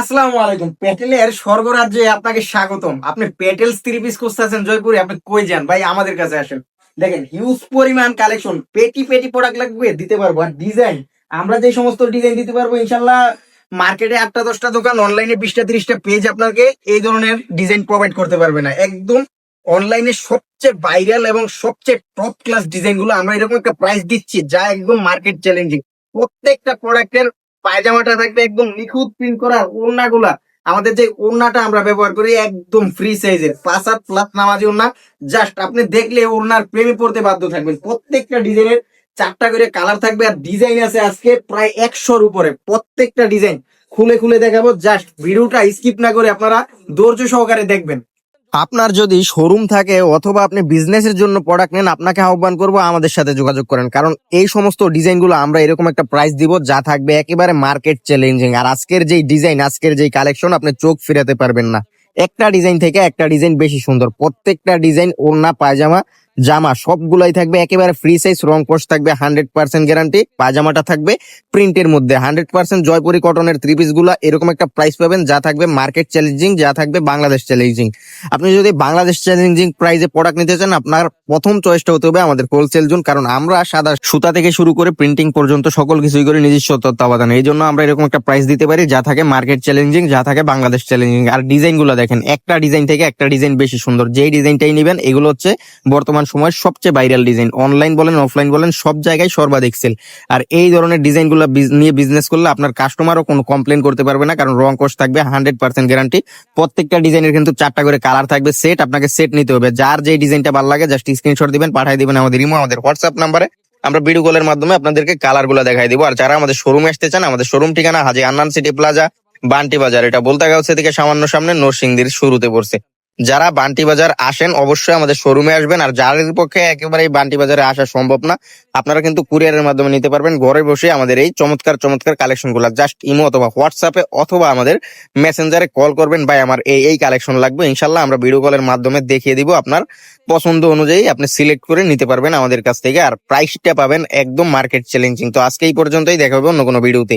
আসসালামু আলাইকুম। প্যাটেলের স্বর্গরাজ্যে আপনাকে স্বাগতম। আপনি প্যাটেলস থ্রি পিস খুঁজতেছেন জয়পুরে, আপনি কই যান ভাই? আমাদের কাছে আসেন। দেখেন হিউজ পরিমাণ কালেকশন, পেটি পেটি প্রোডাক্ট লাগবে দিতে পারবো। আর ডিজাইন, আমরা যে সমস্ত ডিজাইন দিতে পারবো ইনশাল্লাহ, মার্কেটে 8টা 10টা দোকান, অনলাইনে 20টা 30টা পেজ আপনাকে এই ধরনের ডিজাইন প্রোভাইড করতে পারবে না। একদম অনলাইনে সবচেয়ে ভাইরাল এবং সবচেয়ে টপ ক্লাস ডিজাইন গুলো আমরা এরকম একটা প্রাইস দিচ্ছি যা একদম মার্কেট চ্যালেঞ্জিং। প্রত্যেকটা প্রোডাক্টের পায়জামাটা থাকবে একদম নিখুঁত প্রিন্ট করা। ওড়নাগুলা, আমাদের যে ওড়নাটা আমরা ব্যবহার করি একদম ফ্রি সাইজের 5 হাত প্লাস নামাজি ওড়না। জাস্ট আপনি দেখলে ওড়নার প্রেমে পড়তে বাধ্য থাকবেন। প্রত্যেকটা ডিজাইনের 4টা করে কালার থাকবে, আর ডিজাইন আছে আজকে প্রায় 100-র উপরে। প্রত্যেকটা ডিজাইন খুলে খুলে দেখাবো, জাস্ট ভিডিওটা স্কিপ না করে আপনারা ধৈর্য সহকারে দেখবেন। আপনার যদি শোরুম থাকে অথবা আপনি বিজনেসের জন্য প্রোডাক্ট নেন, আপনাকে আহ্বান করবো আমাদের সাথে যোগাযোগ করেন, কারণ এই সমস্ত ডিজাইনগুলো আমরা এরকম একটা প্রাইস দিব যা থাকবে একেবারে মার্কেট চ্যালেঞ্জিং। আর আজকের যেই ডিজাইন, আজকের যেই কালেকশন, আপনি চোখ ফিরাতে পারবেন না। একটা ডিজাইন থেকে একটা ডিজাইন বেশি সুন্দর। প্রত্যেকটা ডিজাইন, ওড়না, পায়জামা, জামা সবগুলাই থাকবে একেবারে ফ্রি সাইজ। রং কোর্স থাকবে 100% গ্যারান্টি। পায়জামাটা থাকবে প্রিন্টের মধ্যে 100% জয়পুরি কটনের থ্রি পিস গুলা এরকম একটা প্রাইস পাবেন যা থাকবে মার্কেট চ্যালেঞ্জিং, যা থাকবে বাংলাদেশ চ্যালেঞ্জিং। আপনি যদি বাংলাদেশ চ্যালেঞ্জিং প্রাইসে প্রোডাক্ট নিতে চান, আপনার প্রথম চয়েসটা হতে হবে আমাদের হোলসেল জোন, কারণ আমরা সাদা সুতা থেকে শুরু করে প্রিন্টিং পর্যন্ত সকল কিছুই করে নিজস্ব তত্ত্বাবধানে। এই জন্য আমরা এরকম একটা প্রাইস দিতে পারি যা থাকে মার্কেট চ্যালেঞ্জিং, যা থাকে বাংলাদেশ চ্যালেঞ্জিং। আর ডিজাইন গুলো দেখেন, একটা ডিজাইন থেকে একটা ডিজাইন বেশি সুন্দর। যেই ডিজাইনটাই নিবেন, এগুলো হচ্ছে বর্তমান সময়ের সবচেয়ে ভাইরাল ডিজাইন। অনলাইন বলেন অফলাইন বলেন সব জায়গায় সর্বাধিক সেল। আর এই ধরনের ডিজাইন গুলো নিয়ে বিজনেস করলে আপনার কাস্টমারও কোনো কমপ্লেন করতে পারবে না, কারণ রং কোর্স থাকবে 100% গ্যারান্টি। প্রত্যেকটা ডিজাইনের কিন্তু 4টা করে কালার থাকবে। সেট, আপনাকে সেট নিতে হবে। যার যে ডিজাইনটা ভালো লাগে জাস্ট স্ক্রিনশট দিবেন, পাঠিয়ে দিবেন আমাদের ইমো, আমাদের হোয়াটসঅ্যাপ নাম্বারে। আমরা ভিডিও কলের মাধ্যমে আপনাদেরকে কালার গুলো দেখাই দিব। আর যারা আমাদের শোরুমে আসতে চান, আমাদের শোরুম ঠিকানা হাজী আন্নান সিটি প্লাজা, বান্টি বাজার। এটা বলতাগাঁও থেকে সামান্য সামনে নরসিংদীর শুরুতে পড়ছে। যারা বান্টি বাজার আসেন অবশ্যই আমাদের শোরুমে আসবেন। আর যাদের পক্ষে একেবারে বান্টি বাজারে আসা সম্ভব না, আপনারা কিন্তু কুরিয়ারের মাধ্যমে নিতে পারবেন ঘরে বসে আমাদের এই চমৎকার চমৎকার কালেকশন গুলা। জাস্ট ইমো অথবা হোয়াটসঅ্যাপে অথবা আমাদের মেসেঞ্জারে কল করবেন, ভাই আমার এই এই কালেকশন লাগবে। ইনশাল্লাহ আমরা ভিডিও কলের মাধ্যমে দেখিয়ে দিব। আপনার পছন্দ অনুযায়ী আপনি সিলেক্ট করে নিতে পারবেন আমাদের কাছ থেকে। আর প্রাইসটা পাবেন একদম মার্কেট চ্যালেঞ্জিং। তো আজকে এই পর্যন্তই, দেখা হবে অন্য কোনো ভিডিওতে।